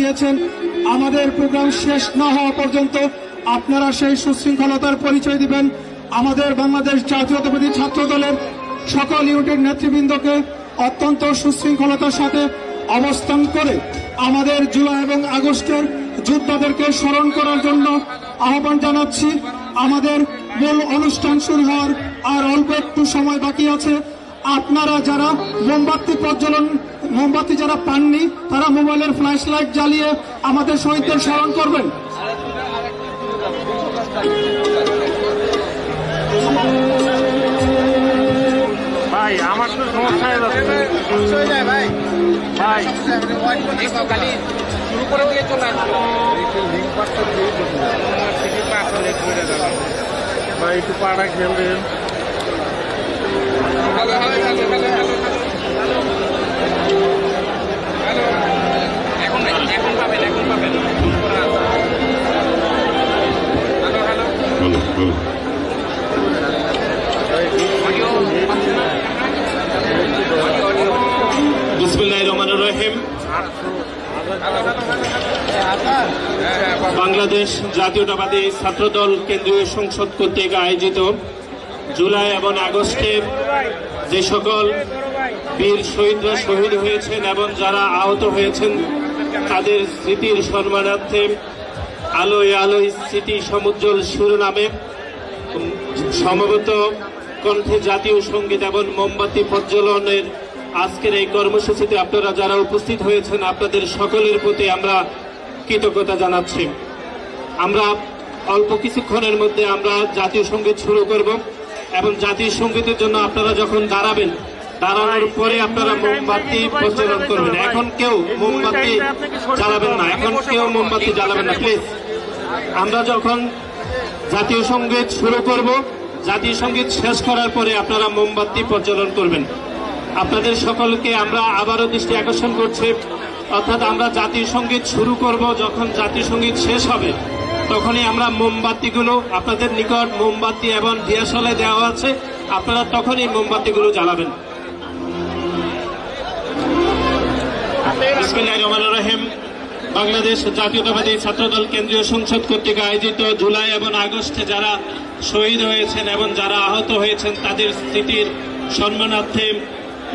দিয়েছেন। আমাদের প্রোগ্রাম শেষ না হওয়া পর্যন্ত আপনারা সেই সুশৃঙ্খলতার পরিচয় দিবেন। আমাদের বাংলাদেশ জাতীয়তাবাদী ছাত্র দলের সকল ইউনিটের নেতৃবৃন্দকে অত্যন্ত সুশৃঙ্খলতার সাথে অবস্থান করে আমাদের জুলাই এবং আগস্টের যোদ্ধাদেরকে স্মরণ করার জন্য আহ্বান জানাচ্ছি। আমাদের মূল অনুষ্ঠান শুরু হওয়ার আর অল্প একটু সময় বাকি আছে। আপনারা যারা মোমবাতি যারা পাননি তারা মোবাইলের ফ্ল্যাশ লাইট জ্বালিয়ে আমাদের শহীদদের স্মরণ করবেন। ভাই আমার তো সমস্যা হয়ে যাচ্ছে ভাই ভাই শুরু করে দিয়ে চলে আসবো ভাই একটু পাড়া খেলবেন। এখন পাবেন বিসমিল্লাহির রহমানির রহিম। বাংলাদেশ জাতীয়তাবাদী ছাত্রদল কেন্দ্রীয় সংসদ কর্তৃক আয়োজিত জুলাই এবং আগস্টে যে সকল বীর শহীদরা শহীদ হয়েছেন এবং যারা আহত হয়েছেন তাদের স্মৃতির সম্মানার্থে আলোয় আলোয় স্মৃতি সমুজ্জ্বল শিরোনামে সমবেত কণ্ঠে জাতীয় সঙ্গীত এবং মোমবাতি প্রজ্বলনের আজকের এই কর্মসূচিতে আপনারা যারা উপস্থিত হয়েছেন আপনাদের সকলের প্রতি আমরা কৃতজ্ঞতা জানাচ্ছি। আমরা অল্প কিছুক্ষণের মধ্যে আমরা জাতীয় সঙ্গীত শুরু করব এবং জাতীয় সঙ্গীতের জন্য আপনারা যখন দাঁড়াবেন দাঁড়ানোর পরে আপনারা মোমবাতি প্রজ্বলন করবেন। এখন কেউ মোমবাতি জ্বালাবেন না, প্লিজ। আমরা যখন জাতীয় সঙ্গীত শুরু করব জাতীয় সঙ্গীত শেষ করার পরে আপনারা মোমবাতি প্রজ্বলন করবেন। আপনাদের সকলকে আমরা আবারও দৃষ্টি আকর্ষণ করছি, অর্থাৎ আমরা জাতীয় সঙ্গীত শুরু করব, যখন জাতীয় সঙ্গীত শেষ হবে তখনই আমরা মোমবাতিগুলো আপনাদের নিকট মোমবাতি এবং দিয়াশালে দেওয়া আছে, আপনারা তখনই মোমবাতিগুলো জ্বালাবেন। বিসমিল্লাহির রহমানির রহিম। বাংলাদেশ জাতীয়তাবাদী ছাত্রদল কেন্দ্রীয় সংসদ কর্তৃক আয়োজিত জুলাই এবং আগস্টে যারা শহীদ হয়েছেন এবং যারা আহত হয়েছেন তাদের স্মৃতির সম্মানার্থে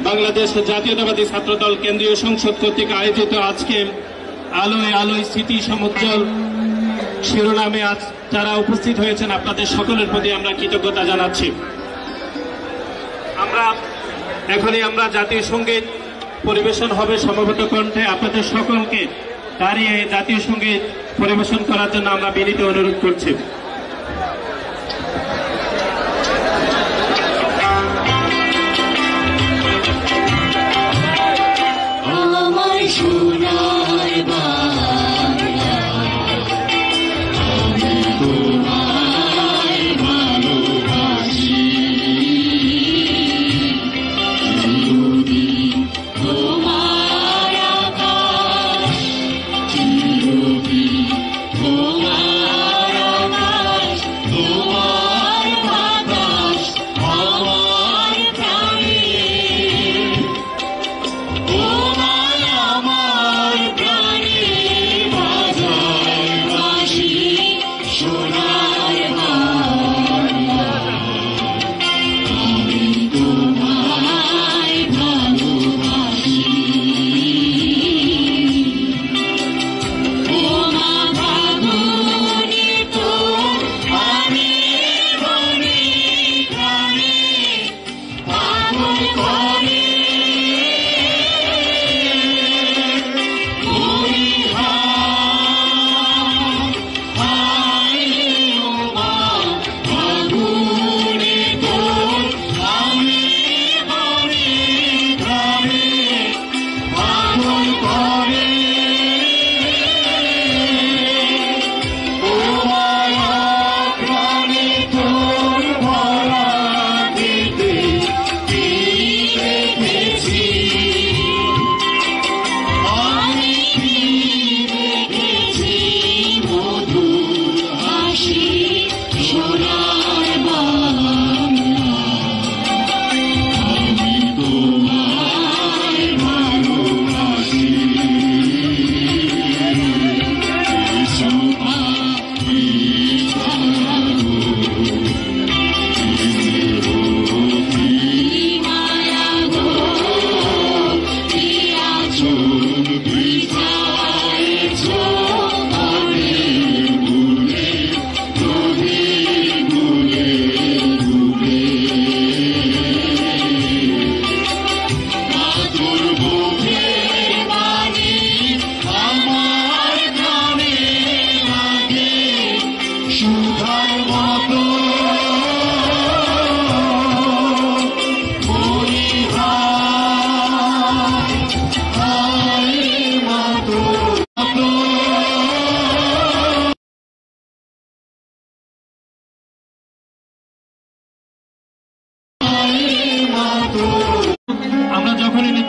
বাংলাদেশ জাতীয়তাবাদী ছাত্রদল কেন্দ্রীয় সংসদ কর্তৃক আয়োজিত আজকে আলোয় আলোয় স্মৃতি সমুজ্জ্বল শিরোনামে আজ যারা উপস্থিত হয়েছেন আপনাদের সকলের প্রতি আমরা কৃতজ্ঞতা জানাচ্ছি। এখনই আমরা জাতীয় সঙ্গীত পরিবেশন হবে সমবেত কণ্ঠে। আপনাদের সকলকে দাঁড়িয়ে জাতীয় সঙ্গীত পরিবেশন করার জন্য আমরা বিনীত অনুরোধ করছি। Oh,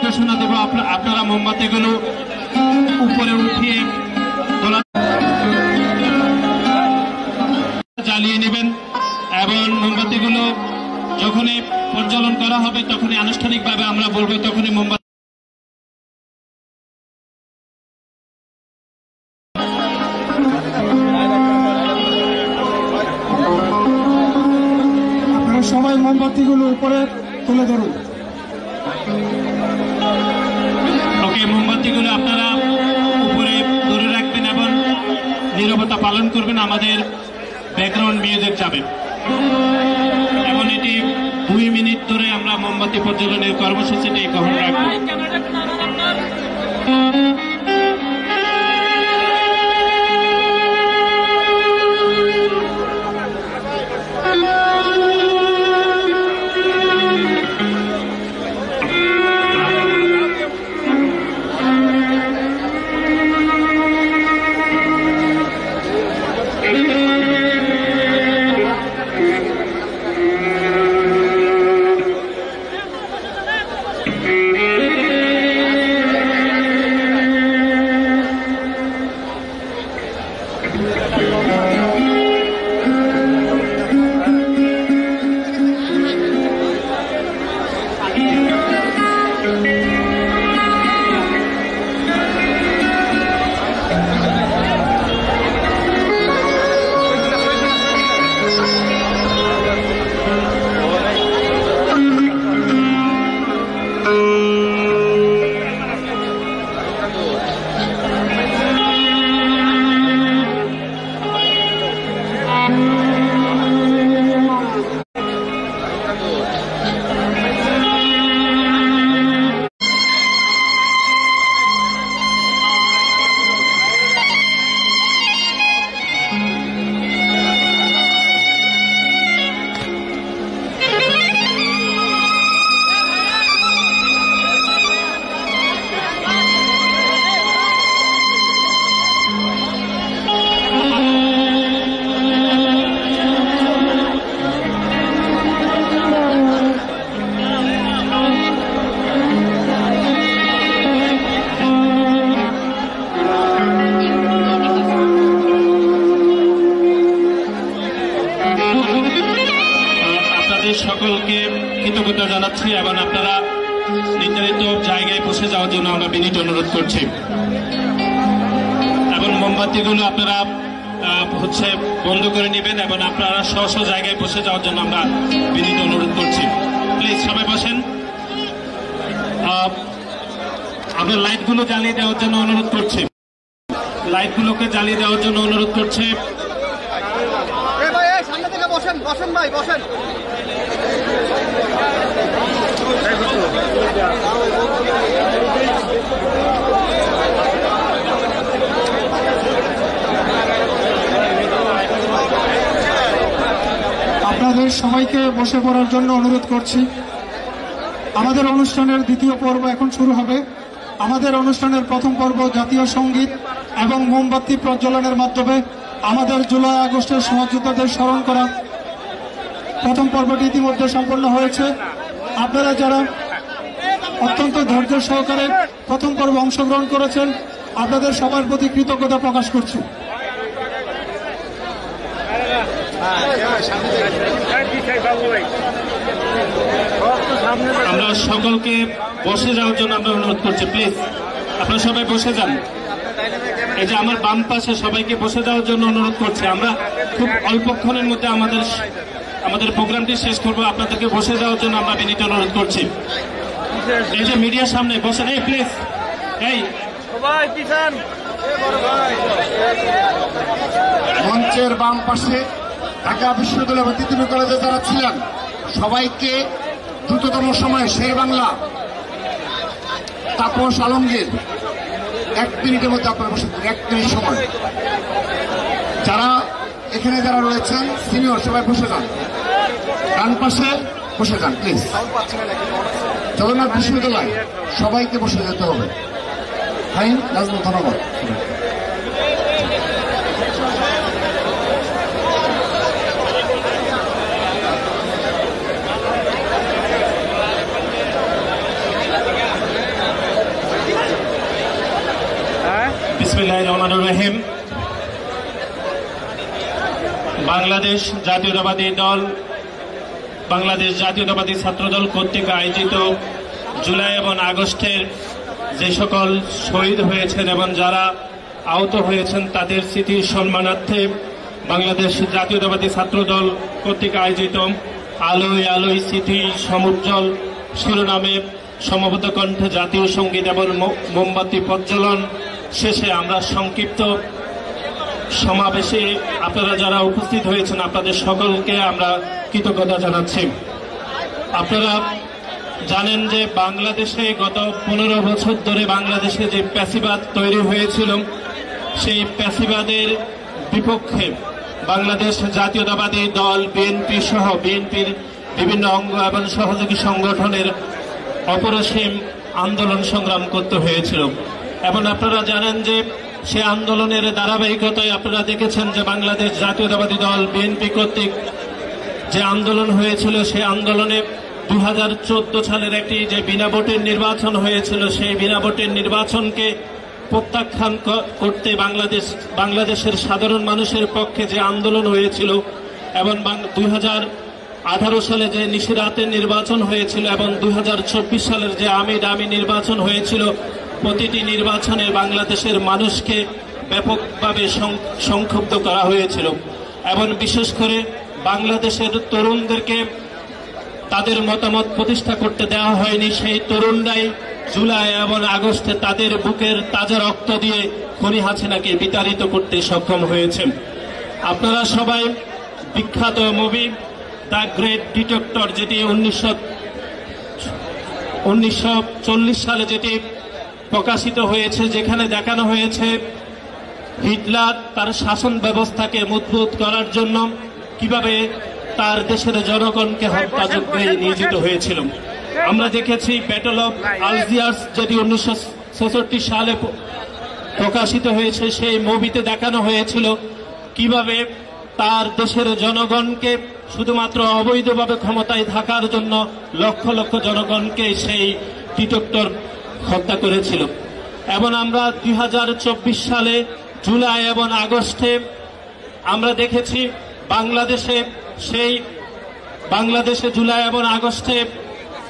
নির্দেশনা দেব, আপনারা মোমবাতিগুলো উপরে উঠিয়ে জ্বালিয়ে নেবেন এবং মোমবাতিগুলো যখনই প্রজ্বলন করা হবে তখনই আনুষ্ঠানিকভাবে আমরা বলবো, তখনই মোমবাতি সবাই মোমবাতিগুলো উপরে তুলে ধরুন। ওকে, মোমবাতিগুলো আপনারা উপরে ধরে রাখবেন এবং নীরবতা পালন করবেন। আমাদের ব্যাকগ্রাউন্ড মিউজিক যাবে এবং এটি 2 মিনিট ধরে আমরা মোমবাতি প্রজ্বলনের কর্মসূচিটি গ্রহণ রাখবো। সকলকে কৃতজ্ঞতা জানাচ্ছি এবং আপনারা নির্ধারিত জায়গায় বসে যাওয়ার জন্য আমরা বিনীত অনুরোধ করছি এবং মোমবাতিগুলো আপনারা বন্ধ করে নেবেন এবং আপনারা স্ব স্ব জায়গায় বসে যাওয়ার জন্য আমরা বিনীত অনুরোধ করছি। প্লিজ সবাই বসেন। আপনার লাইটগুলো জ্বালিয়ে দেওয়ার জন্য অনুরোধ করছি, লাইটগুলোকে জ্বালিয়ে দেওয়ার জন্য অনুরোধ করছে। বসেন বসেন ভাই বসেন। আপনাদের সবাইকে বসে পড়ার জন্য অনুরোধ করছি। আমাদের অনুষ্ঠানের দ্বিতীয় পর্ব এখন শুরু হবে। আমাদের অনুষ্ঠানের প্রথম পর্ব জাতীয় সঙ্গীত এবং মোমবাতি প্রজ্বলনের মাধ্যমে আমাদের জুলাই আগস্টের সহযোদ্ধাদের স্মরণ করা। প্রথম পর্বটি ইতিমধ্যে সম্পন্ন হয়েছে। আপনারা যারা অত্যন্ত ধৈর্য সহকারে প্রথম পর্বে অংশগ্রহণ করেছেন, আপনাদের সবার প্রতি কৃতজ্ঞতা প্রকাশ করছি। আমরা সকলকে বসে যাওয়ার জন্য আমরা অনুরোধ করছি। প্লিজ আপনারা সবাই বসে যান। এই যে আমার বাম পাশে সবাইকে বসে যাওয়ার জন্য অনুরোধ করছি। আমরা খুব অল্পক্ষণের মধ্যে আমাদের প্রোগ্রামটি শেষ করব। আপনাদেরকে বসে যাওয়ার জন্য আমরা বিনীত অনুরোধ করছি। এই যে মিডিয়ার সামনে বসেন, এই প্লিজ, এই মঞ্চের বাম পাশে ঢাকা বিশ্ববিদ্যালয় অতিথি কলেজে যারা ছিলেন সবাইকে দ্রুততম সময়ে শের বাংলা তাপস আলমগীর 1 মিনিটের মধ্যে আপনারা বসে 1 মিনিট সময়। যারা এখানে যারা রয়েছেন সিনিয়র সবাই বসে যান, ডান পাশে বসে যান প্লিজ। জগন্নাথ বিশ্ববিদ্যালয় সবাইকে বসে যেতে হবে। ফাইন, ধন্যবাদ। বিসমিল্লাহির রহমানির রহিম। বাংলাদেশ জাতীয়তাবাদী দল, বাংলাদেশ জাতীয়তাবাদী ছাত্রদল কর্তৃক আয়োজিত জুলাই এবং আগস্টের যে সকল শহীদ হয়েছেন এবং যারা আহত হয়েছেন তাদের স্মৃতি সম্মানার্থে বাংলাদেশ জাতীয়তাবাদী ছাত্রদল কর্তৃক আয়োজিত আলোয় আলোয় স্মৃতি সমুজ্জ্বল শিরোনামে সমবেত কণ্ঠে জাতীয় সঙ্গীত এবং মোমবাতি প্রজ্বলন শেষে আমরা সংক্ষিপ্ত সমাবেশে আপনারা যারা উপস্থিত হয়েছেন আপনাদের সকলকে আমরা কৃতজ্ঞতা জানাচ্ছি। আপনারা জানেন যে বাংলাদেশে গত 15 বছর ধরে বাংলাদেশে যে প্যাসিবাদ তৈরি হয়েছিল সেই প্যাসিবাদের বিপক্ষে বাংলাদেশ জাতীয়তাবাদী দল বিএনপি সহ বিএনপির বিভিন্ন অঙ্গ এবং সহযোগী সংগঠনের অপরিসীম আন্দোলন সংগ্রাম করতে হয়েছিল এবং আপনারা জানেন যে সে আন্দোলনের ধারাবাহিকতায় আপনারা দেখেছেন যে বাংলাদেশ জাতীয়তাবাদী দল বিএনপি কর্তৃক যে আন্দোলন হয়েছিল সেই আন্দোলনে 2014 সালের একটি যে বিনা ভোটের নির্বাচন হয়েছিল সেই বিনা ভোটের নির্বাচনকে প্রত্যাখ্যান করতে বাংলাদেশের সাধারণ মানুষের পক্ষে যে আন্দোলন হয়েছিল এবং 2018 সালে যে নিশিরাতের নির্বাচন হয়েছিল এবং 2024 সালের যে আমি দামি নির্বাচন হয়েছিল প্রতিটি নির্বাচনে বাংলাদেশের মানুষকে ব্যাপকভাবে সংক্ষুব্ধ করা হয়েছিল এবং বিশেষ করে বাংলাদেশের তরুণদেরকে তাদের মতামত প্রতিষ্ঠা করতে দেওয়া হয়নি। সেই তরুণরাই জুলাই এবং আগস্টে তাদের বুকের তাজা রক্ত দিয়ে খনি হাসিনাকে বিতাড়িত করতে সক্ষম হয়েছে। আপনারা সবাই বিখ্যাত মুভি দ্য গ্রেট ডিটেক্টর যেটি 1940 সালে যেটি প্রকাশিত হয়েছে, যেখানে দেখানো হয়েছে হিটলার তার শাসন ব্যবস্থাকে মজবুত করার জন্য কিভাবে তার দেশের জনগণকে হত্যাযজ্ঞে নিয়োজিত হয়েছিল। আমরা দেখেছি ব্যাটল অফ আলজিয়ার্স যেটি 1966 সালে প্রকাশিত হয়েছে, সেই মুভিতে দেখানো হয়েছিল কিভাবে তার দেশের জনগণকে শুধুমাত্র অবৈধভাবে ক্ষমতায় থাকার জন্য লক্ষ লক্ষ জনগণকে সেই ডিটেক্টর হত্যা করেছিল। এবং আমরা 2024 সালে জুলাই এবং আগস্টে আমরা দেখেছি বাংলাদেশে জুলাই এবং আগস্টে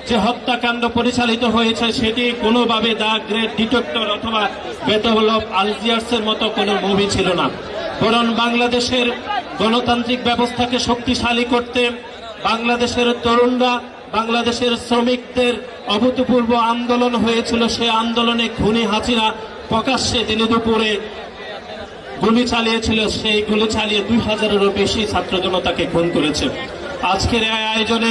যে হত্যাকাণ্ড পরিচালিত হয়েছে সেটি কোনোভাবে দ্য গ্রেট ডিটেক্টর অথবা ব্যাটল অফ আলজিয়ার্সের মতো কোনো মুভি ছিল না, বরং বাংলাদেশের গণতান্ত্রিক ব্যবস্থাকে শক্তিশালী করতে বাংলাদেশের তরুণরা, বাংলাদেশের শ্রমিকদের অভূতপূর্ব আন্দোলন হয়েছিল। সেই আন্দোলনে খুনি হাসিনা প্রকাশ্যে দিনে দুপুরে গুলি চালিয়েছিল, সেই গুলি চালিয়ে 2000-এরও বেশি ছাত্র জনতাকে খুন করেছে। আজকের এই আয়োজনে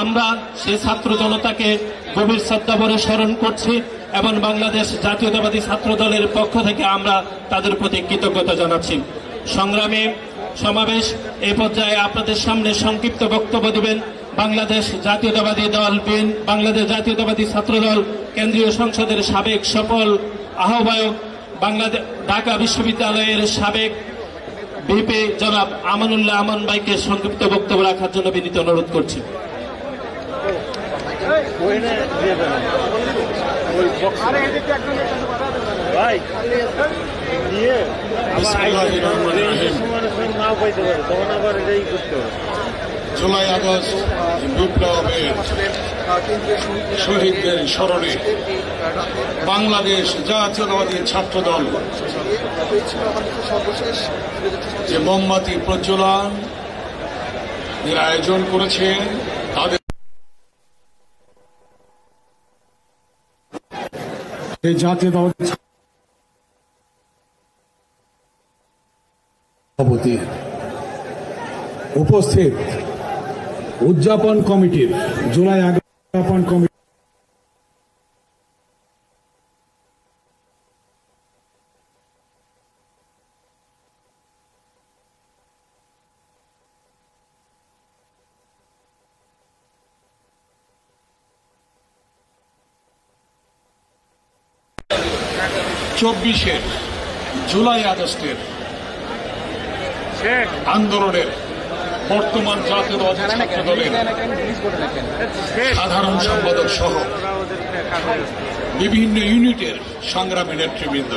আমরা সেই ছাত্র জনতাকে গভীর শ্রদ্ধাভরে স্মরণ করছি এবং বাংলাদেশ জাতীয়তাবাদী ছাত্র দলের পক্ষ থেকে আমরা তাদের প্রতি কৃতজ্ঞতা জানাচ্ছি। সংগ্রামী সমাবেশ এই পর্যায়ে আপনাদের সামনে সংক্ষিপ্ত বক্তব্য দিবেন বাংলাদেশ জাতীয়তাবাদী দল বাংলাদেশ জাতীয়তাবাদী ছাত্র দল কেন্দ্রীয় সংসদের সাবেক সফল আহ্বায়ক, বাংলাদেশ ঢাকা বিশ্ববিদ্যালয়ের সাবেক ভিপি জনাব আমানুল্লাহ আমান ভাইকে সংক্ষিপ্ত বক্তব্য রাখার জন্য বিনীত অনুরোধ করছি। জুলাই আগস্ট বিপ্লবের শহীদদের স্মরণে বাংলাদেশ জাতীয়তাবাদী ছাত্র দল যে মোমবাতি প্রজ্বলন এর আয়োজন করেছে তাদের জাতীয়তাবাদী সভাপতি উপস্থিত উদযাপন কমিটির জুলাই আগস্ট উদযাপন কমিটি চব্বিশের জুলাই আগস্টের আন্দোলনের বর্তমান জাতীয়তাবাদী ছাত্র দলের সাধারণ সম্পাদক সহ বিভিন্ন ইউনিটের সংগ্রামী নেতৃবৃন্দ,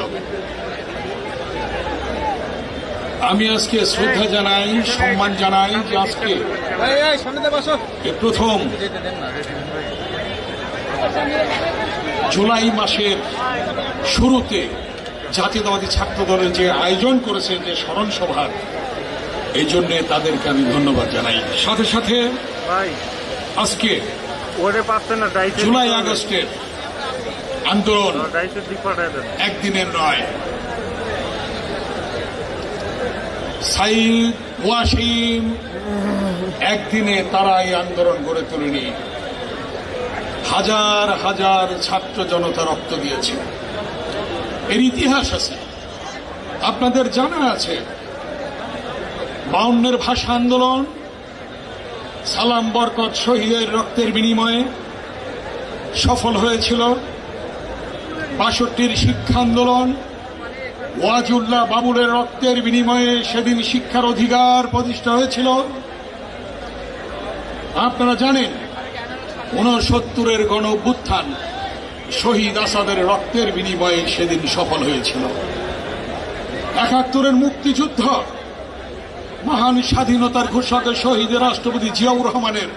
আমি আজকে শ্রদ্ধা জানাই, সম্মান জানাই যে আজকে প্রথম জুলাই মাসের শুরুতে জাতীয়তাবাদী ছাত্র দলের যে আয়োজন করেছে যে স্মরণ সভার, এই জন্য তাদেরকে আমি ধন্যবাদ জানাই। সাথে সাথে আজকে জুলাই আগস্টের আন্দোলন একদিনের নয়। সাইদ, ওয়াসিম একদিনে তারা এই আন্দোলন গড়ে তোলেনি, হাজার হাজার ছাত্র জনতা রক্ত দিয়েছে। এর ইতিহাস আছে, আপনাদের জানা আছে। 52-এর ভাষা আন্দোলন, সালাম বরকত শহীদের রক্তের বিনিময়ে সফল হয়েছিল। 62-র শিক্ষা আন্দোলন, ওয়াজুল্লাহ বাবুলের রক্তের বিনিময়ে সেদিন শিক্ষার অধিকার প্রতিষ্ঠা হয়েছিল। আপনারা জানেন 69-এর গণ অভ্যুত্থান শহীদ আসাদের রক্তের বিনিময়ে সেদিন সফল হয়েছিল। 71-এর মুক্তিযুদ্ধ, মহান স্বাধীনতার ঘোষক শহীদ রাষ্ট্রপতি জিয়াউর রহমানের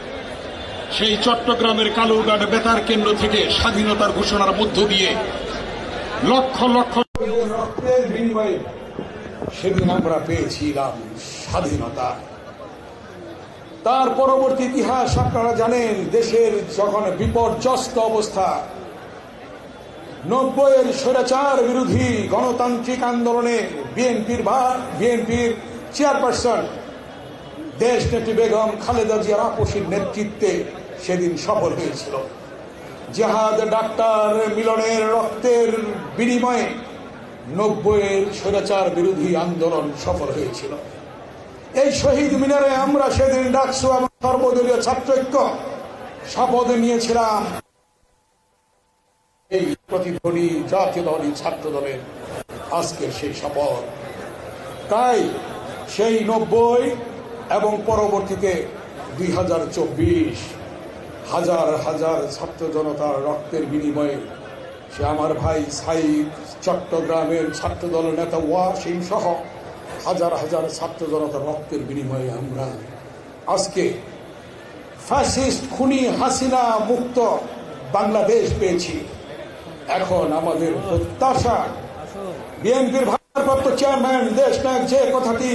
সেই চট্টগ্রামের কালুরঘাট বেতার কেন্দ্র থেকে স্বাধীনতার ঘোষণার মধ্য দিয়ে লক্ষ লক্ষ রক্তের বিনিময়ে সেদিন আমরা পেয়েছিলাম স্বাধীনতা। তার পরবর্তী ইতিহাস আপনারা জানেন। দেশের যখন বিপর্যস্ত অবস্থা, 90-এর স্বৈরাচার বিরোধী গণতান্ত্রিক আন্দোলনে বিএনপির চেয়ারপারসন দেশনেত্রী বেগম খালেদা জিয়ার আপসীর নেতৃত্বে সেদিন সফল হয়েছিল। জিহাদ ডাক্তার মিলনের রক্তের বিনিময়ে 90-এর স্বৈরাচার বিরোধী আন্দোলন সফল হয়েছিল। এই শহীদ মিনারে আমরা সেদিন ডাকসু এবং সর্বদলীয় ছাত্র ঐক্য শপথ নিয়েছিলাম। এই প্রতিধ্বনি জাতীয়তাবাদী ছাত্র দলের আজকের সেই শপথ। তাই সেই 90 এবং পরবর্তীতে 2024 হাজার হাজার ছাত্র জনতার রক্তের বিনিময়ে, সে আমার ভাই সাইদ, চট্টগ্রামের ছাত্র দলের নেতা ওয়াসিম সহ হাজার হাজার ছাত্র জনতার রক্তের বিনিময়ে আমরা আজকে ফ্যাসিস্ট খুনি হাসিনা মুক্ত বাংলাদেশ পেয়েছি। এখন আমাদের প্রত্যাশা, বিএনপির ভারপ্রাপ্ত চেয়ারম্যান দেশনায়ক যে কথাটি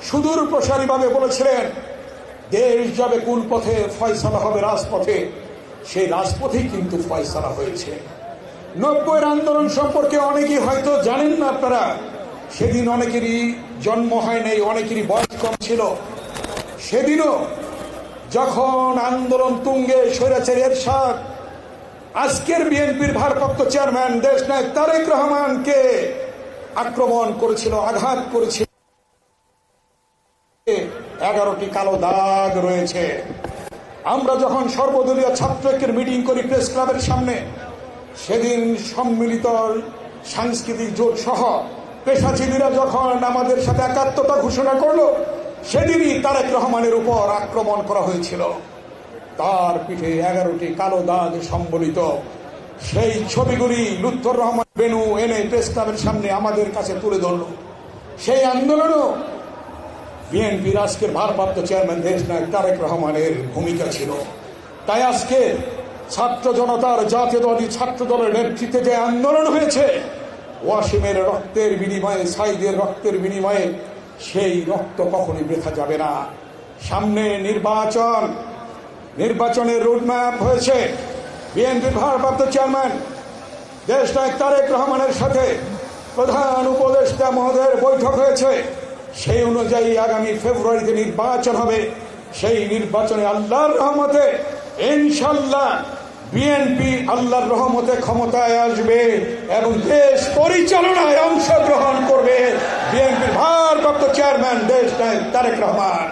সুদূর প্রসারীভাবে বলেছিলেন, দেশ যাবে কোন পথে, ফয়সালা হবে রাজপথে, সেই রাজপথেই কিন্তু ফয়সালা হয়েছে। 90-এর আন্দোলন সম্পর্কে অনেকেই হয়তো জানেন না আপনারা। সেদিন অনেকেরই জন্ম হয় নাই, অনেকেরই বয়স কম ছিল। সেদিনও যখন আন্দোলন তুঙ্গে স্বৈরাচারী এরশাদ আজকের বিএনপির ভারপ্রাপ্ত চেয়ারম্যান দেশনায়ক তারেক রহমানকে আক্রমণ করেছিল, আঘাত করেছিল, 11টি কালো দাগ রয়েছে। আমরা যখন সর্বদলীয় ছাত্র ঐক্যের মিটিং করি প্রেস ক্লাবের সামনে, সেদিন সম্মিলিত সাংস্কৃতিক জোট সহ পেশাজীবীরা যখন আমাদের সাথে একাত্মতা ঘোষণা করলো, সেদিনই তারেক রহমানের উপর আক্রমণ করা হয়েছিল। তার পিঠে 11টি কালো দাগ সম্বলিত সেই ছবিগুলি লুৎফর রহমান বেনু এনে প্রেস ক্লাবের সামনে আমাদের কাছে তুলে ধরল। সেই আন্দোলনও বিএনপির আজকের ভারপ্রাপ্ত চেয়ারম্যান দেশনায়ক তারেক রহমানের ভূমিকা ছিল। তাই আজকে ছাত্র জনতার জাতীয়তাবাদী ছাত্র দলের নেতৃত্বে যে আন্দোলন হয়েছে, ওয়াসিমের রক্তের বিনিময়ে, সাইদের রক্তের বিনিময়ে, সেই রক্ত কখনই বৃথা যাবে না। সামনে নির্বাচনের রোডম্যাপ হয়েছে। বিএনপির ভারপ্রাপ্ত চেয়ারম্যান দেশনায়ক তারেক রহমানের সাথে প্রধান উপদেষ্টা মহোদয়ের বৈঠক হয়েছে। সেই অনুযায়ী আগামী ফেব্রুয়ারিতে নির্বাচন হবে। সেই নির্বাচনে আল্লাহর রহমতে ইনশাল্লাহ বিএনপি আল্লাহর রহমতে ক্ষমতায় আসবে এবং দেশ পরিচালনায় অংশগ্রহণ করবে বিএনপির ভারপ্রাপ্ত চেয়ারম্যান দেশনায়ক তারেক রহমান।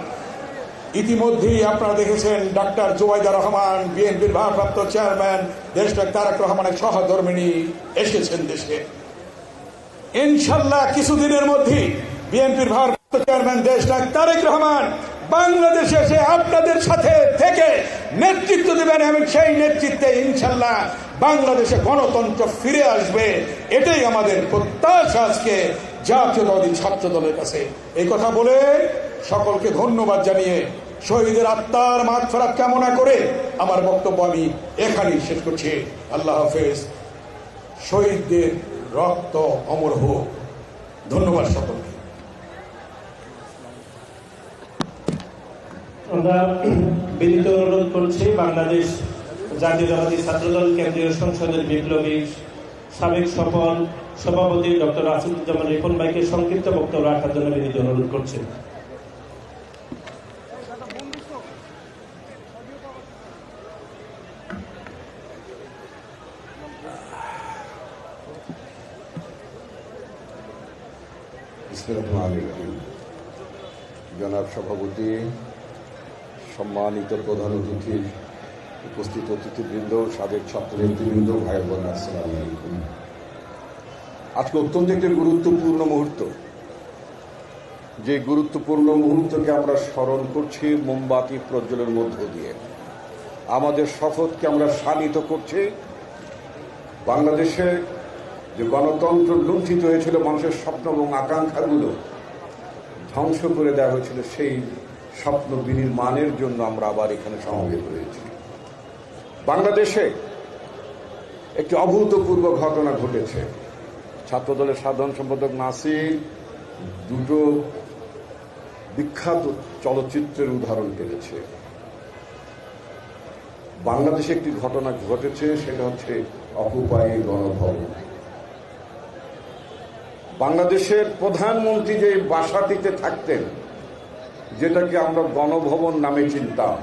ইতিমধ্যেই আপনারা দেখেছেন ডাক্তার জুবাইদা রহমান, বিএনপির ভারপ্রাপ্ত চেয়ারম্যান দেশনায়ক তারেক রহমানের সহধর্মিণী এসেছেন দেশে। ইনশাল্লাহ কিছুদিনের মধ্যেই বিএনপির ভারপ্রাপ্ত চেয়ারম্যান দেশনায়ক তারেক রহমান বাংলাদেশে এসে আপনাদের সাথে থেকে নেতৃত্ব দেবেন এবং সেই নেতৃত্বে ইনশাল্লাহ বাংলাদেশে গণতন্ত্র ফিরে আসবে। এটাই আমাদের প্রত্যাশা আজকে জাতীয়তাবাদী ছাত্র দলের কাছে। এই কথা বলে সকলকে ধন্যবাদ জানিয়ে শহীদের আত্মার মাগফিরাত কামনা করে আমার বক্তব্য আমি এখানেই শেষ করছি। আল্লাহ হাফেজ। শহীদদের রক্ত অমর হোক। ধন্যবাদ সকলকে। আমরা বিনীত অনুরোধ করছি বাংলাদেশ জাতীয়তাবাদী ছাত্রদল কেন্দ্রীয় সংসদের বিপ্লবী সাবেক সভাপতি ডক্টর রাসেলুজ্জামান রিপন ভাইকে সংক্ষিপ্ত বক্তব্য রাখার জন্য বিনীত অনুরোধ করছি। জনাব সভাপতি, সম্মানিত প্রধান অতিথি, উপস্থিত অতিথিবৃন্দ, সাবেক ছাত্র নেতৃবৃন্দ, ভাই বোন, আসসালামু আলাইকুম। আজকে অত্যন্ত একটি গুরুত্বপূর্ণ মুহূর্ত। যে গুরুত্বপূর্ণ মুহূর্তকে আমরা স্মরণ করছি মোমবাতি প্রজ্বলের মধ্য দিয়ে। আমাদের শপথকে আমরা শানিত করছি। বাংলাদেশে যে গণতন্ত্র লুণ্ঠিত হয়েছিল, মানুষের স্বপ্ন এবং আকাঙ্ক্ষাগুলো ধ্বংস করে দেওয়া হয়েছিল, সেই স্বপ্ন বিনির্মাণের জন্য আমরা আবার এখানে সমবেত হয়েছি। বাংলাদেশে একটি অভূতপূর্ব ঘটনা ঘটেছে। ছাত্রদলের সাধারণ সম্পাদক নাসির দুটো বিখ্যাত চলচ্চিত্রের উদাহরণ পেয়েছে। বাংলাদেশে একটি ঘটনা ঘটেছে, সেটা হচ্ছে অকুপাই গণভবন। বাংলাদেশের প্রধানমন্ত্রী যে বাসাটিতে থাকতেন, যেটাকে আমরা গণভবন নামে চিনতাম,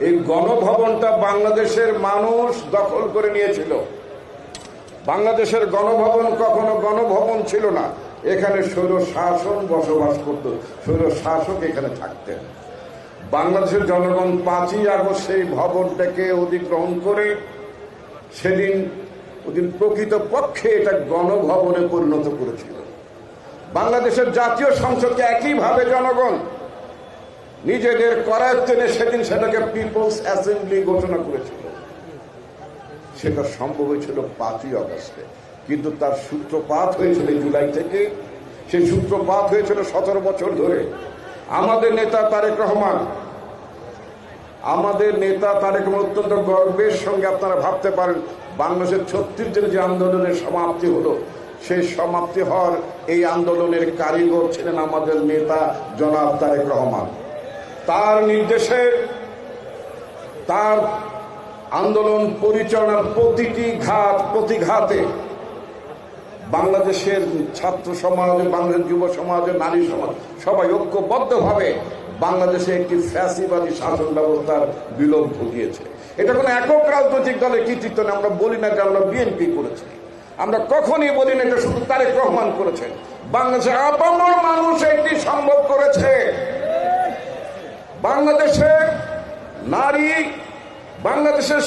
এই গণভবনটা বাংলাদেশের মানুষ দখল করে নিয়েছিল। বাংলাদেশের গণভবন কখনো গণভবন ছিল না। এখানে স্বৈর শাসন বসবাস করত, স্বৈর শাসক এখানে থাকতেন। বাংলাদেশের জনগণ 5ই আগস্ট সেই ভবনটাকে অধিগ্রহণ করে সেদিন প্রকৃত পক্ষে এটা গণভবনে পরিণত করেছিল। বাংলাদেশের জাতীয় সংসদকে একইভাবে জনগণ নিজেদের করায়ত্তে সেদিন সেটাকে পিপলস অ্যাসেম্বলি ঘোষণা করেছিল। সেটা সম্ভব হয়েছিল 5ই আগস্টে, কিন্তু তার সূত্রপাত হয়েছিল জুলাই থেকে। সেই সূত্রপাত হয়েছিল 17 বছর ধরে। আমাদের নেতা তারেক রহমান অত্যন্ত গর্বের সঙ্গে, আপনারা ভাবতে পারেন, বাংলাদেশের 36 জন যে আন্দোলনের সমাপ্তি হলো, সেই সমাপ্তি হওয়ার এই আন্দোলনের কারিগর ছিলেন আমাদের নেতা জনাব তারেক রহমান। তার নির্দেশে, তার আন্দোলন পরিচালনার প্রতিটি প্রতিঘাতে বাংলাদেশের ছাত্র সমাজ, বাংলাদেশের যুব সমাজ, নারী সমাজ সবাই ঐক্যবদ্ধভাবে বাংলাদেশে একটি ফ্যাসিবাদী শাসন ব্যবস্থার বিলোপ ঘটিয়েছে। এটা কোনো একক রাজনৈতিক দলের কৃতিত্ব না। আমরা বলি না যে আমরা বিএনপি করেছি, আমরা কখনই বলি না এটা শুধু তারেক রহমান করেছেন। বাংলাদেশের আপামর মানুষ এটি সম্ভব করেছে। বাংলাদেশে নারী, বাংলাদেশের